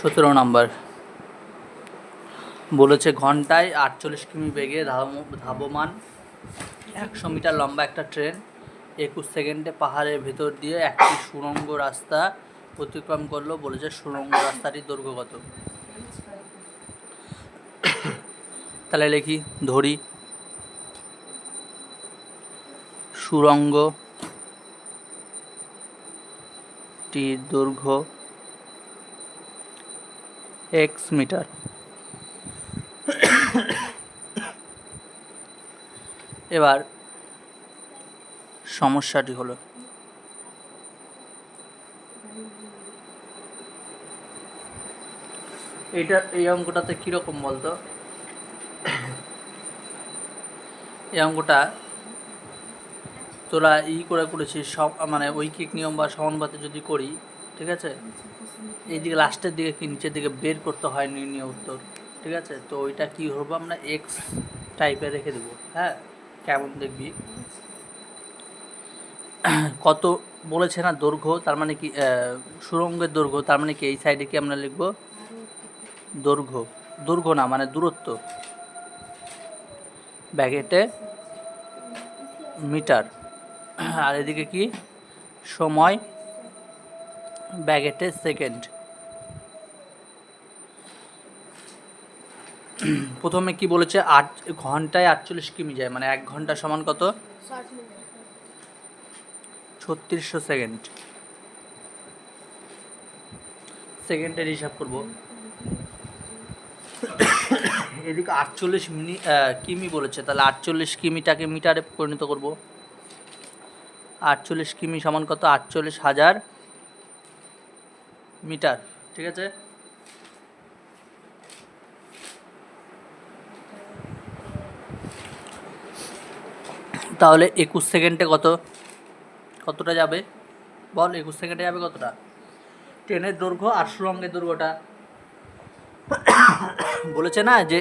17 নম্বর বলেছে ঘন্টায় 48 কিমি বেগে ধাবমান 100 মিটার লম্বা একটা ট্রেন 21 সেকেন্ডে পাহাড়ের ভেতর দিয়ে একটি সুড়ঙ্গ রাস্তা অতিক্রম করলো। বলেছে সুড়ঙ্গ রাস্তাটির দৈর্ঘ্য কত? তাহলে লিখি, ধরি সুড়ঙ্গটির দৈর্ঘ্য x মিটার। এবার সমস্যাটি হলো এই অঙ্কটাতে কীরকম বলতো? এই অঙ্কটা তোরা করেছিস সব, মানে ঐকিক নিয়ম বা সমানুপাতে যদি করি, ঠিক আছে, এইদিকে লাস্টের দিকে কি নিচের দিকে বের করতে হয় নির্ণয় উত্তর, ঠিক আছে। তো ওইটা কী করবো আমরা, এক্স টাইপে রেখে দেবো। হ্যাঁ, কেমন দেখবি, কত বলেছে না দৈর্ঘ্য, তার মানে কি সুড়ঙ্গের দৈর্ঘ্য, তার মানে কি এই সাইডে কি আমরা লিখবো দৈর্ঘ্য না মানে দূরত্ব, ব্যাকেটে মিটার, আর এদিকে কি সময়, ব্যাকেটে সেকেন্ড। প্রথমে কি বলেছে, 8 ঘন্টায় 48 কিমি যায়, মানে 1 ঘন্টা সমান কত, 3600 সেকেন্ড। সেকেন্ডের হিসাব করব। এদিকে 48 কিমি বলেছে, তাহলে 48 কিমিটাকে মিটারে পরিণত করব। 48 কিমি সমান কত, 48,000 মিটার, ঠিক আছে। তাহলে 21 সেকেন্ডে কতটা যাবে বল, 21 সেকেন্ডে যাবে কতটা? ট্রেনের দৈর্ঘ্য আর সুড়ঙ্গের দৈর্ঘ্যটা বলেছে না যে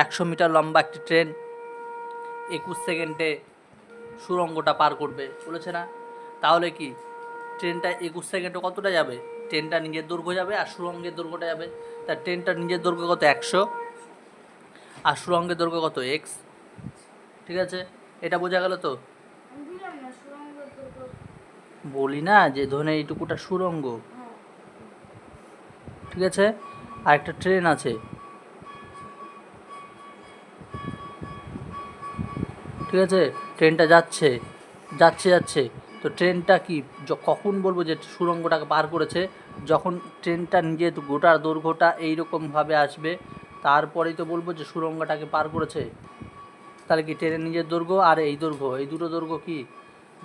100 মিটার লম্বা একটি ট্রেন 21 সেকেন্ডে সুড়ঙ্গটা পার করবে, বলেছে না। তাহলে কি ট্রেনটা 21 সেকেন্ডে কতটা যাবে? ট্রেনটা নিজের দৈর্ঘ্য যাবে আর সুড়ঙ্গের দৈর্ঘ্যটা যাবে। তা ট্রেনটা নিজের দৈর্ঘ্য কত, 100, আর সুড়ঙ্গের দৈর্ঘ্য কত, এক্স, ঠিক আছে। এটা বোঝা গেল তো? বলি না যে ধরুন এইটুকুটা সুড়ঙ্গ, ঠিক আছে, আর একটা ট্রেন আছে, ঠিক আছে, ট্রেনটা যাচ্ছে, তো ট্রেনটা কি কখন বলবো যে সুড়ঙ্গটাকে পার করেছে? যখন ট্রেনটা নিজের গোটা দৈর্ঘ্যটা এইরকমভাবে আসবে, তারপরেই তো বলবো যে সুড়ঙ্গটাকে পার করেছে। তাহলে কি ট্রেনের নিজের দৈর্ঘ্য আর এই দৈর্ঘ্য, এই দুটো দৈর্ঘ্য কি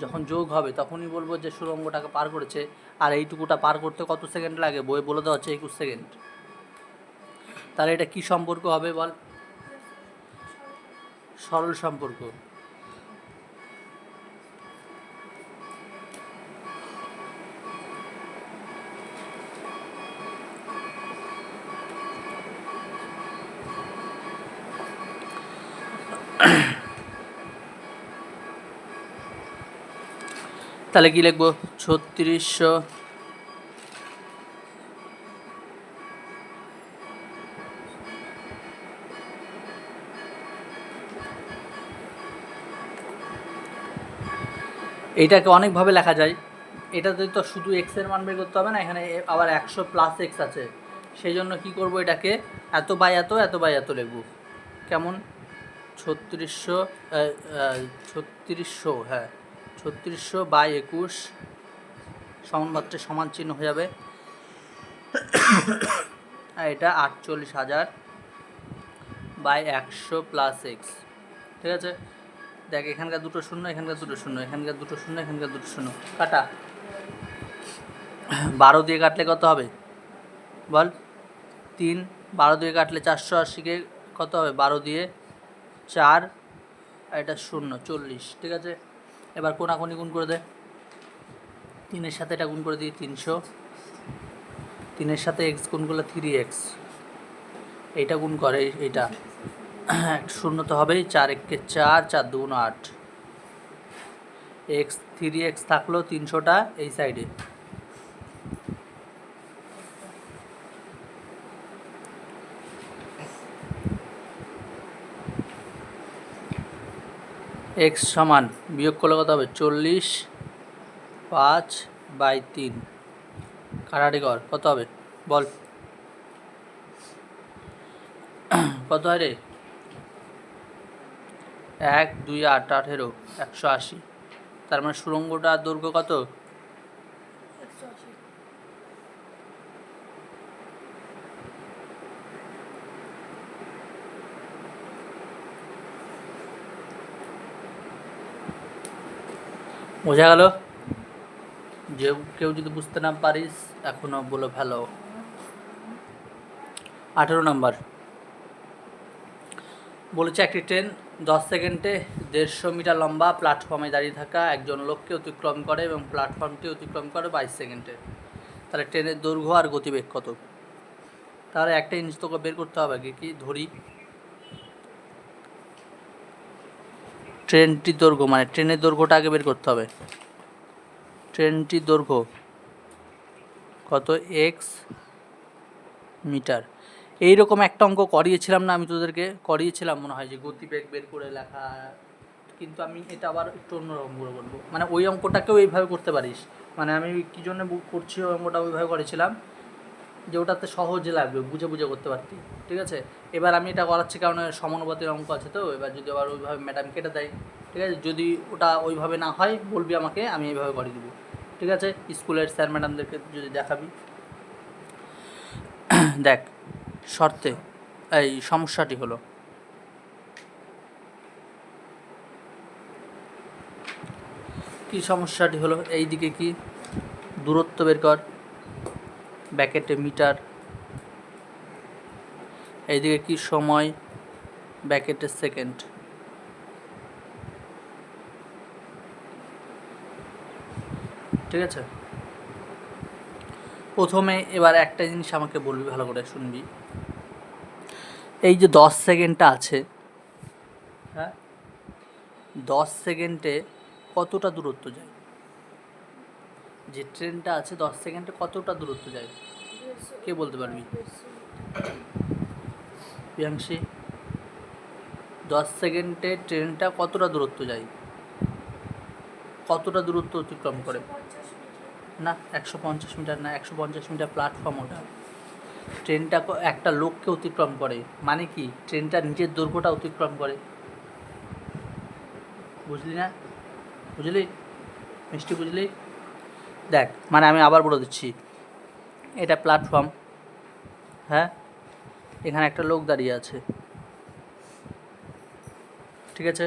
যখন যোগ হবে তখনই বলবো যে সুড়ঙ্গটাকে পার করেছে। আর এইটুকুটা পার করতে কত সেকেন্ড লাগে, বই বলে দেওয়া হচ্ছে 21 সেকেন্ড। তাহলে এটা কি সম্পর্ক হবে বল? সরল সম্পর্ক। তাহলে কি লিখবো, 3600 এইটাকে অনেকভাবে লেখা যায়। এটাতে তো শুধু এক্স এর মান বের করতে হবে না, এখানে আবার 100 প্লাস এক্স আছে, সেই জন্য কী করবো, এটাকে এত বাই এত, এত বাই এত লিখব। কেমন, 3600 হ্যাঁ 3600 বাই 21 সমানপাত্রে সমান চিহ্ন হয়ে যাবে, আর এটা 48,000 বাই 100 প্লাস এক্স, ঠিক আছে। দেখ এখানকার দুটো শূন্য, এখানকার দুটো শূন্য, এখানকার দুটো শূন্য, এখানকার দুটো শূন্য, কাটা। 12 দিয়ে কাটলে কত হবে বল, 3, 12 দিয়ে কাটলে 480কে কত হবে, 12 দিয়ে 4, আর এটা 0, 40, ঠিক আছে। এবার কোনাকুনি গুণ করে দে, 3-এর সাথে এটা গুণ করে দিই 300, 3-এর সাথে এক্স গুণ করলে 3x, এইটা গুণ করে এইটা 0 তো হবেই, 4 1 4, 4 2 8, এক্স 3x থাকলো 300টা এই সাইডে, এক্স সমান বিয়োগ করলে কত হবে 40/5/3 কাটাকাটি কর কত হবে বল কত হয় রে 1 2 8 18 180 তার মানে সুড়ঙ্গটার দৈর্ঘ্য কত বোঝা গেল যে কেউ যদি বুঝতে না পারিস এখনো বলে ভালো 18 নম্বর বলেছে একটি ট্রেন 10 সেকেন্ডে 150 মিটার লম্বা প্ল্যাটফর্মে দাঁড়িয়ে থাকা একজন লোককে অতিক্রম করে এবং প্ল্যাটফর্মটি অতিক্রম করে 22 সেকেন্ডে তাহলে ট্রেনের দৈর্ঘ্য আর গতিবেগ কত তাহলে একটা জিনিস তোকে বের করতে হবে কি ধরি ট্রেনটির দৈর্ঘ্য মানে ট্রেনের দৈর্ঘ্যটা আগে বের করতে হবে ট্রেনটির দৈর্ঘ্য কত এক্স মিটার এইরকম একটা অঙ্ক করিয়েছিলাম না আমি তোদেরকে করিয়েছিলাম মনে হয় যে গতিবেগ বের করে লেখা কিন্তু আমি এটা আবার একটু অন্যরকম করে বলবো মানে ওই অঙ্কটাকেও এইভাবে করতে পারিস মানে আমি কী জন্য করছি ওই অঙ্কটা ওইভাবে করেছিলাম যে ওটাতে সহজে লাগবে বুঝে বুঝে করতে পারতি ঠিক আছে এবার আমি এটা করাচ্ছি কারণ সমানুপাতের অঙ্ক আছে তো এবার যদি আবার ওইভাবে ম্যাডাম কেটে দেয় ঠিক আছে যদি ওটা ওইভাবে না হয় বলবি আমাকে আমি এইভাবে করে দেবো ঠিক আছে স্কুলের স্যার ম্যাডামদেরকে যদি দেখাবি দেখ শর্তে এই সমস্যাটি হলো কি সমস্যাটি হলো এই দিকে কি দূরত্ব বের কর ব্যাকেটে মিটার এইদিকে কি সময় ব্যাকেটে সেকেন্ড ঠিক আছে প্রথমে এবার একটা জিনিস আমাকে বলবি ভালো করে শুনবি এই যে 10 সেকেন্ডটা আছে হ্যাঁ 10 সেকেন্ডে কতটা দূরত্ব যায় যে ট্রেনটা আছে 10 সেকেন্ডে কতটা দূরত্ব যায় কে বলতে পারবি প্রিয়াংশী 10 সেকেন্ডে ট্রেনটা কতটা দূরত্ব যায় কতটা দূরত্ব অতিক্রম করে না 150 মিটার না 150 মিটার প্ল্যাটফর্ম ওটা ট্রেনটা একটা লোককে অতিক্রম করে মানে কি ট্রেনটা নিজের দৈর্ঘ্যটা অতিক্রম করে বুঝলি না বুঝলি মিষ্টি বুঝলি দেখ মানে আমি আবার বলে দিচ্ছি এটা প্ল্যাটফর্ম হ্যাঁ এখানে একটা লোক দাঁড়িয়ে আছে ঠিক আছে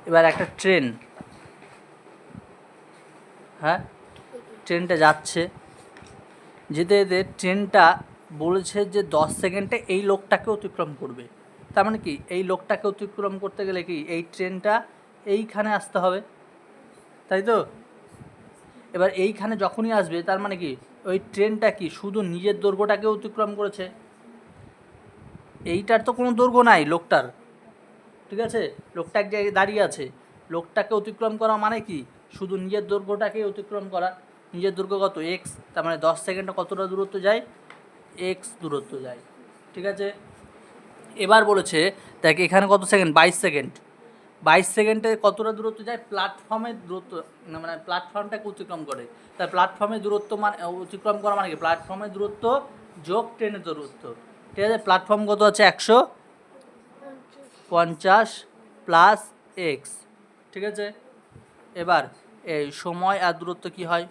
এবার একটা ট্রেন হ্যাঁ ট্রেনটা যাচ্ছে যেতে যেতে ট্রেনটা বলেছে যে 10 সেকেন্ডে এই লোকটাকে অতিক্রম করবে তার মানে কি এই লোকটাকে অতিক্রম করতে গেলে কি এই ট্রেনটা এইখানে আসতে হবে তাই তো এবার এইখানে যখনই আসবে তার মানে কি ওই ট্রেনটা কি শুধু নিজের দৈর্ঘ্যটাকে অতিক্রম করেছে এইটার তো কোনো দৈর্ঘ্য নাই লোকটার ঠিক আছে লোকটা এক জায়গায় দাঁড়িয়ে আছে লোকটাকে অতিক্রম করা মানে কি শুধু নিজের দৈর্ঘ্যটাকে অতিক্রম করা নিজের দৈর্ঘ্য কত এক্স তার মানে 10 সেকেন্ডে কতটা দূরত্ব যায় এক্স দূরত্ব যায় ঠিক আছে এবার বলেছে দেখ এখানে কত সেকেন্ড 22 সেকেন্ড 22 সেকেন্ডে কতটা দূরত্ব যায় প্ল্যাটফর্মের দূরত্ব মানে প্ল্যাটফর্মটাকে অতিক্রম করে তার প্ল্যাটফর্মের দূরত্ব মানে অতিক্রম করা মানে কি প্ল্যাটফর্মের দূরত্ব যোগ ট্রেনের দূরত্ব ঠিক আছে প্ল্যাটফর্ম কত আছে 150 প্লাস এক্স ঠিক আছে এবার এই সময় আর দূরত্ব কি হয়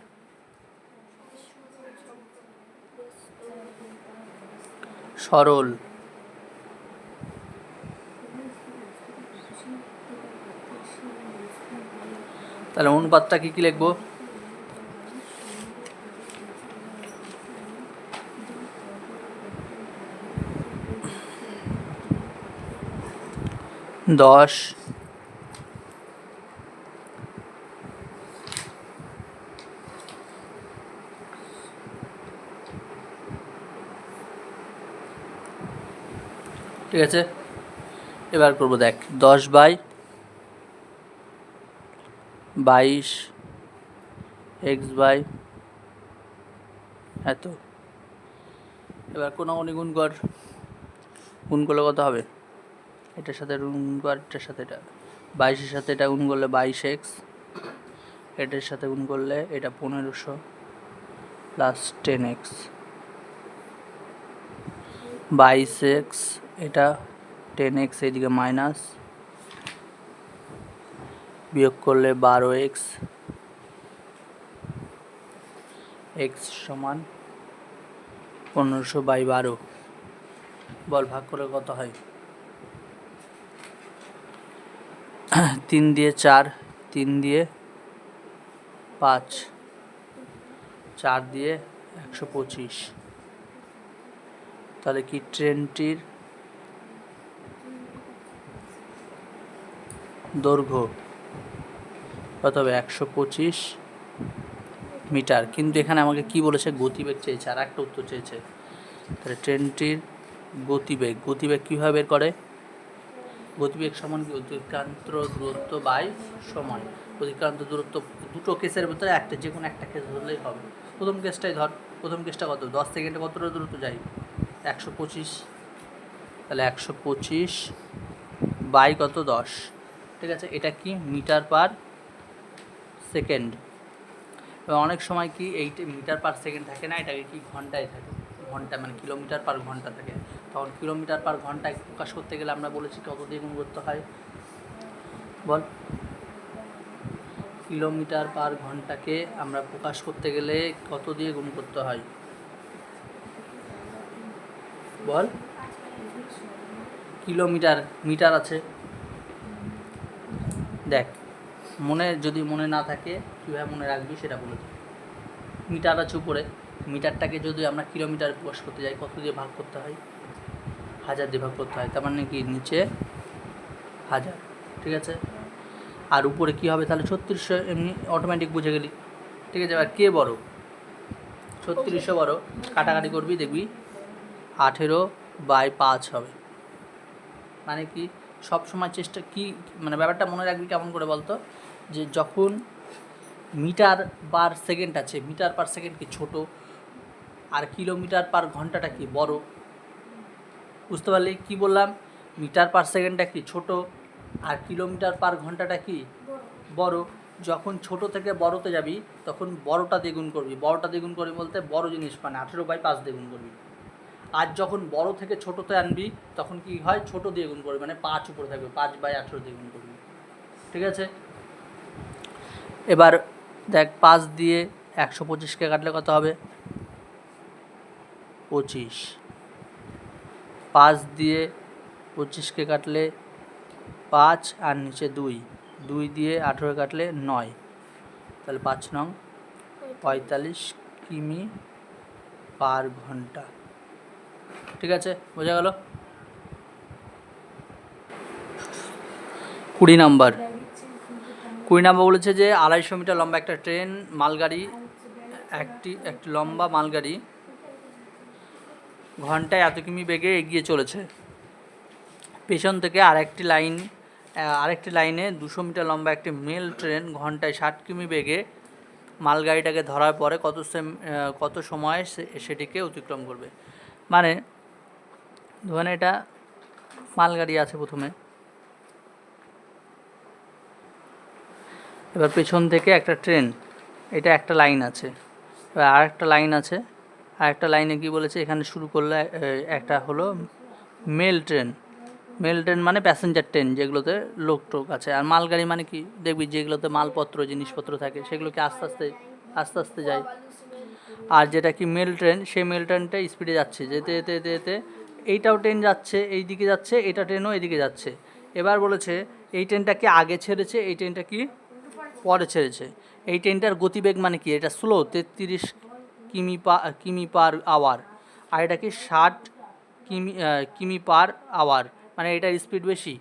সরল তাহলে অনুপাতটা কি কি লিখবো দশ ঠিক আছে এবার করবো দেখ 10/22 x/, এত এবার কোনো গুণ কর গুণ করলে কত হবে এটার সাথে গুণ কর এটার সাথে এটা 22-এর সাথে এটা গুণ করলে 22x, এটার সাথে গুণ করলে এটা 1500 প্লাস 10x, 22x, এটা 10x এইদিকে মাইনাস, বিয়োগ করলে 12x, x সমান 1500/12। বল ভাগ করে কত হয়? 3 দিয়ে 4, 3 দিয়ে 5, 4 দিয়ে 125। তাহলে কি ট্রেনটির দৈর্ঘ্য কত হবে? 125 মিটার। কিন্তু এখানে আমাকে কি বলেছে? গতিবেগ চেয়েছে, আর একটা উত্তর চেয়েছে। তাহলে ট্রেনটির গতিবেগ কীভাবে বের করে? গতিবেগ সমান কি? অতিক্রান্ত দূরত্ব বাই সময়। অতিক্রান্ত দূরত্ব দুটো কেসের ভিতরে একটা, যে কোনো একটা কেস ধরলেই হবে। প্রথম কেসটাই ধর। প্রথম কেসটা কত? 10 সেকেন্ডে কতটা দূরত্ব যাই? 125। তাহলে 125 বাই কত? 10। ঠিক আছে, এটা কি? Metre per second. এবং অনেক সময় কি এইটা মিটার পার সেকেন্ড থাকে না, এটাকে কি ঘন্টায় থাকে, ঘন্টা মানে কিলোমিটার পার ঘন্টা থাকে। তখন কিলোমিটার পার ঘন্টায় প্রকাশ করতে গেলে আমরা বলেছি কত দিয়ে গুণ করতে হয়? বল। কিলোমিটার পার ঘন্টাকে আমরা প্রকাশ করতে গেলে কত দিয়ে গুণ করতে হয়? বল। কিলোমিটার, মিটার আছে, দেখ যদি মনে না থাকে কীভাবে মনে রাখবি সেটা বলে দিই। মিটার আছে উপরে, মিটারটাকে যদি আমরা কিলোমিটার প্রকাশ করতে যাই কত দিয়ে ভাগ করতে হয়? 1000 দিয়ে ভাগ করতে হয়। তার মানে কি নিচে 1000, ঠিক আছে। আর উপরে কি হবে? তাহলে 3600, এমনি অটোমেটিক বুঝে গেলি, ঠিক আছে। এবার কে বড়? 3600 বড়। কাটাকাটি করবি, দেখবি 18/5 হবে। মানে কি সব সময় চেষ্টা কি, মানে ব্যাপারটা মনে রাখবি কেমন করে বলতো, যে যখন মিটার পার সেকেন্ড আছে, মিটার পার সেকেন্ড কি ছোট, আর কিলোমিটার পার ঘন্টাটা কি বড়। বুঝতে পারলি কি বললাম? মিটার পার সেকেন্ডটা কি ছোট, আর কিলোমিটার পার ঘন্টাটা কি বড়। যখন ছোট থেকে বড়তে যাবি তখন বড়টা দ্বিগুণ করবি। বড়টা দ্বিগুণ করবি বলতে বড় জিনিস মানে 18/5 দ্বিগুণ করবি। আর যখন বড় থেকে ছোটোতে আনবি তখন কি হয়? ছোট দিয়ে গুণ করবি, মানে 5 উপরে থাকবে, 5/18 দিয়ে গুণ করবি, ঠিক আছে। এবার দেখ 5 দিয়ে 125কে কাটলে কত হবে? 25। 5 দিয়ে 25কে কাটলে 5, আর নিচে 2, 2 দিয়ে 18 কাটলে 9, তাহলে 5 নং 45 কিমি পার ঘন্টা, ঠিক আছে, বোঝা গেল। 20 নম্বর বলেছে যে 250 মিটার লম্বা একটা ট্রেন মালগাড়ি, একটি লম্বা মালগাড়ি ঘন্টায় এত কিমি বেগে এগিয়ে চলেছে। পেছন থেকে আরেকটি লাইনে 200 মিটার লম্বা একটি মেল ট্রেন ঘন্টায় 60 কিমি বেগে মালগাড়িটাকে ধরার পরে কত সময় সেটিকে অতিক্রম করবে। মানে ধরেন এটা মালগাড়ি আছে প্রথমে, এবার পেছন থেকে একটা ট্রেন, এটা একটা লাইন আছে, এবার আরেকটা লাইন আছে, আরেকটা লাইনে কি বলেছে এখানে শুরু করলে একটা হলো মেল ট্রেন মানে প্যাসেঞ্জার ট্রেন, যেগুলোতে লোক টোক আছে। আর মালগাড়ি মানে কি দেখবি যেগুলোতে মালপত্র জিনিসপত্র থাকে সেগুলোকে আস্তে আস্তে যায়। আর যেটা কি মেল ট্রেন, সেই মেল ট্রেনটা স্পিডে যাচ্ছে, যেতে যেতে যেতে যেতে এইটাও ট্রেন যাচ্ছে এই দিকে যাচ্ছে, এটা ট্রেনও এইদিকে যাচ্ছে। এবার বলেছে এই ট্রেনটাকে আগে ছেড়েছে, এই ট্রেনটা কি পরে ছেড়েছে। এই ট্রেনটার গতিবেগ মানে কি? এটা স্লো 33 কিমি পার আওয়ার, আর এটা কি 60 কিমি পার আওয়ার, মানে এটার স্পিড বেশি,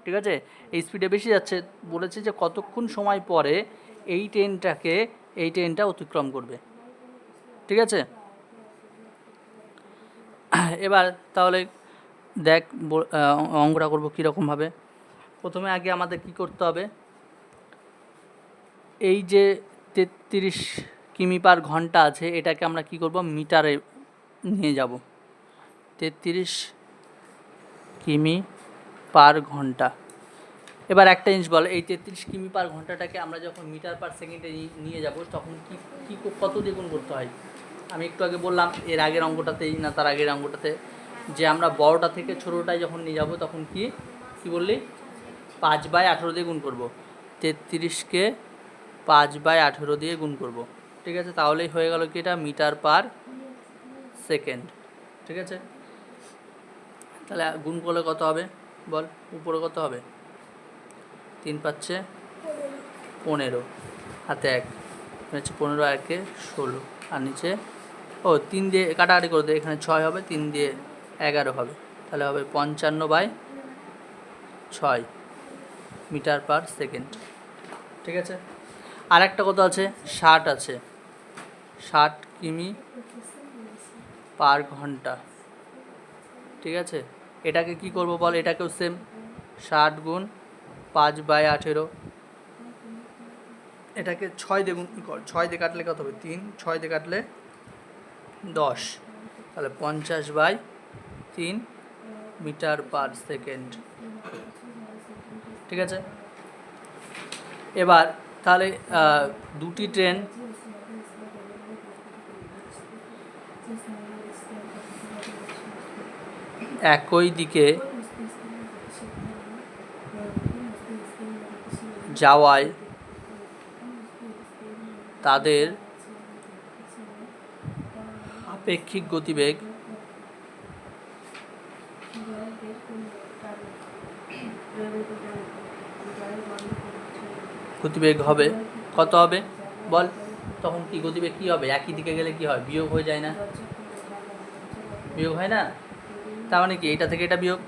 ঠিক আছে, এই স্পিডে বেশি যাচ্ছে। বলেছে যে কতক্ষণ সময় পরে এই ট্রেনটা অতিক্রম করবে, ঠিক আছে। এবার তাহলে দেখ অঙ্কটা করবো কীরকমভাবে। প্রথমে আগে আমাদের কি করতে হবে, এই যে 33 কিমি পার ঘন্টা আছে এটাকে আমরা কি করব? মিটারে নিয়ে যাব। 33 কিমি পার ঘন্টা, এবার একটা জিনিস বল, এই 33 কিমি পার ঘন্টাটাকে আমরা যখন মিটার পার সেকেন্ডে নিয়ে যাব তখন কি কত দিয়ে গুণ করতে হয়? আমি একটু আগে বললাম এর আগের অঙ্কটাতেই না তার আগের অঙ্কটাতে, যে আমরা বড়টা থেকে ছোটোটায় যখন নিয়ে যাব তখন কি বললি 5/18 দিয়ে গুণ করব। 33কে 5/18 দিয়ে গুণ করব, ঠিক আছে? তাহলেই হয়ে গেল কি এটা মিটার পার সেকেন্ড, ঠিক আছে? তাহলে গুণ করলে কত হবে বল, উপরে কত হবে? 3 পাচ্ছে 15, হাতে 1 হচ্ছে 15, 1-এ 16, আর নিচে 3 দিয়ে কাটাকাটি করে দেয়, এখানে 6 হবে, 3 দিয়ে 11 হবে, তাহলে হবে 55/6 মিটার পার সেকেন্ড, ঠিক আছে? আর একটা কথা আছে, 60 আছে, 60 কিমি পার ঘন্টা, ঠিক আছে? এটাকে কি করব বল, এটাকেও সেম 60 গুণ 5/18, এটাকে 6 দিয়ে গুণ কর, 6 দিয়ে কাটলে কত হবে? 3, 6 দিয়ে কাটলে 10, তাহলে 50/3 মিটার পার সেকেন্ড, ঠিক আছে? এবার তাহলে দুটি ট্রেন একই দিকে যাওয়ায় তাদের আপেক্ষিক গতিবেগ হবে কত হবে বল? তখন কি গতিবেগ কি হবে? একই দিকে গেলে কি হয়? বিয়োগ হয়ে যায় না? বিয়োগ হয় না? তার মানে কি এটা থেকে এটা বিয়োগ,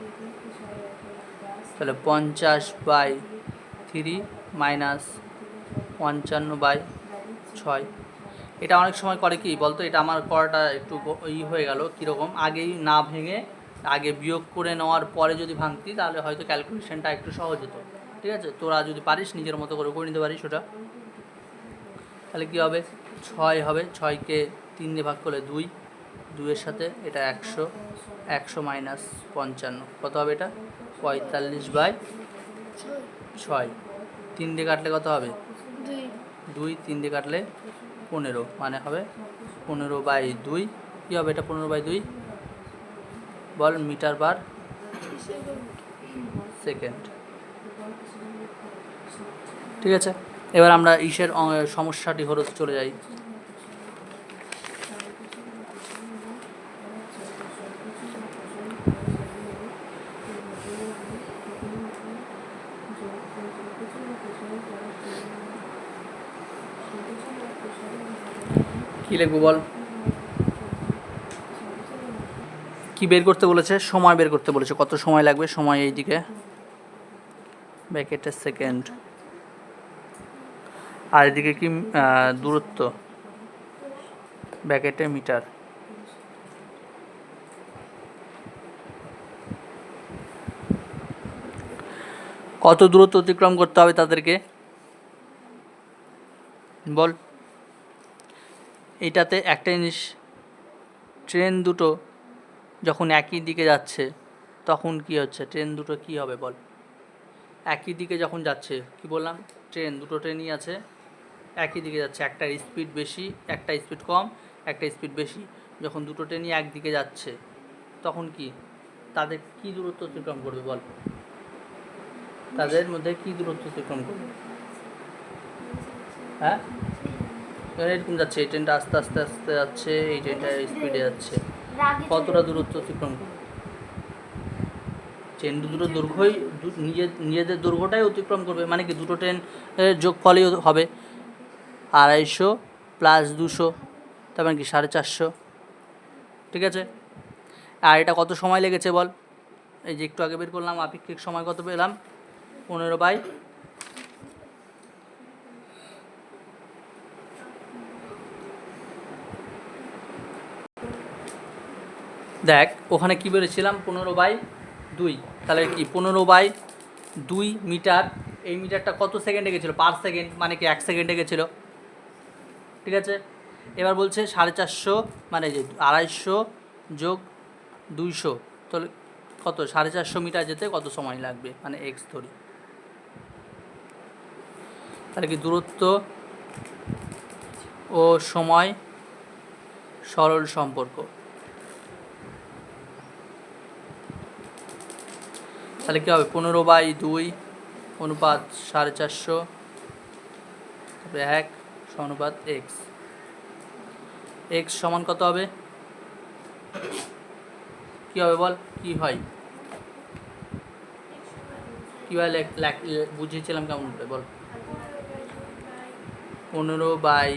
তাহলে 50/3 মাইনাস 55/6। এটা অনেক সময় করে কি বলতো, এটা আমার করাটা একটু হয়ে গেল কীরকম, আগেই না ভেঙে আগে বিয়োগ করে নেওয়ার পরে যদি ভাঙতি তাহলে হয়তো ক্যালকুলেশনটা একটু সহজ হতো, ঠিক আছে? তোরা যদি পারিস নিজের মতো করে নিতে পারিস ওটা। তাহলে কি হবে? 6 হবে, 6কে 3 দিয়ে ভাগ করলে 2, 2-এর সাথে এটা 100, 100 মাইনাস 55 কত হবে? এটা 45/6, 3 দিয়ে কাটলে কত হবে? 2, 3 দিয়ে কাটলে 15, মানে হবে 15/2, কী হবে এটা? 15/2 বল মিটার পার সেকেন্ড, ঠিক আছে? এবার আমরা ইসের সমস্যাটি হলো চলে যাই। কি লিখবো বল? কি বের করতে বলেছে? সময় বের করতে বলেছে, কত সময় লাগবে, সময় এই দিকে ব্র্যাকেটের সেকেন্ড, আর এদিকে কি দূরত্ব ব্র্যাকেটে মিটার। কত দূরত্ব অতিক্রম করতে হবে তাদেরকে বল? এইটাতে একটা জিনিস, ট্রেন দুটো যখন একই দিকে যাচ্ছে তখন কি হচ্ছে? ট্রেন দুটো কি হবে বল? একই দিকে যখন যাচ্ছে, কি বললাম? দুটো ট্রেনই আছে, একই দিকে যাচ্ছে, একটা স্পিড বেশি, একটা স্পিড কম, একটা স্পিড বেশি। যখন দুটো ট্রেনই একদিকে যাচ্ছে তখন কি তাদের কি দূরত্ব অতিক্রম করবে বল? তাদের মধ্যে কি দূরত্ব অতিক্রম করবে? হ্যাঁ, এরকম যাচ্ছে, এই ট্রেনটা আস্তে আস্তে আস্তে যাচ্ছে, এই ট্রেনটা স্পিডে যাচ্ছে, কতটা দূরত্ব অতিক্রম করবে? ট্রেন দুটো দৈর্ঘ্যই নিজেদের দৈর্ঘ্যটাই অতিক্রম করবে, মানে কি দুটো ট্রেন যোগফলই হবে 250 প্লাস 200, তার মানে কি 450, ঠিক আছে? আর এটা কত সময় লেগেছে বল? এই যে একটু আগে বের করলাম, আপেক্ষিক সময় কত পেলাম? 15/, দেখ ওখানে কি বেরেছিলাম? 15/2, তাহলে কি 15/2 মিটার, এই মিটারটা কত সেকেন্ডে গেছিলো? পার সেকেন্ড, মানে কি 1 সেকেন্ডে গেছিলো, ঠিক আছে? এবার বলছে 450, মানে যে 250 যোগ 200, তাহলে কত? 450 মিটার যেতে কত সময় লাগবে, মানে এক্স ধরি, তাহলে কি দূরত্ব ও সময় সরল সম্পর্ক। তাহলে কী হবে 15/2 অনুপাত 450 তারপরে 1 সমানুপাত এক্স। এক্স সমান কত হবে? কী হবে বল, কী হয়, কীভাবে বুঝিয়েছিলাম কেমন করে বল? 15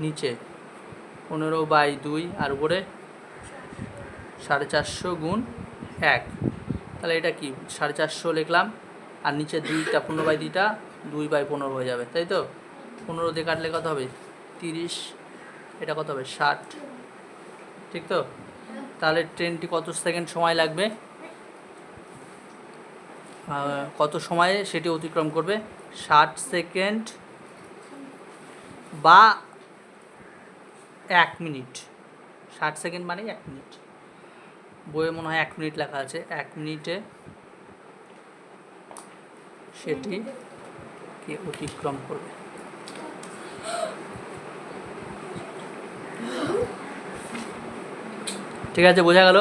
নিচে 15/2 আর উপরে 450 গুণ 1। তাহলে এটা কি 450 লিখলাম, আর নিচে 2টা 15/2টা 2/15 হয়ে যাবে, তাই তো? 15 দিয়ে কাটলে কত হবে? 30। এটা কত হবে? 60। ঠিক তো? তাহলে ট্রেনটি কত সেকেন্ড সময় লাগবে, কত সময়ে সেটি অতিক্রম করবে? 60 সেকেন্ড বা 1 মিনিট। 60 সেকেন্ড মানে 1 মিনিট। বইয়ে মনে হয় 1 মিনিট লেখা আছে। 1 মিনিটে সেটি কে অতিক্রম করবে। ঠিক আছে, বোঝা গেল?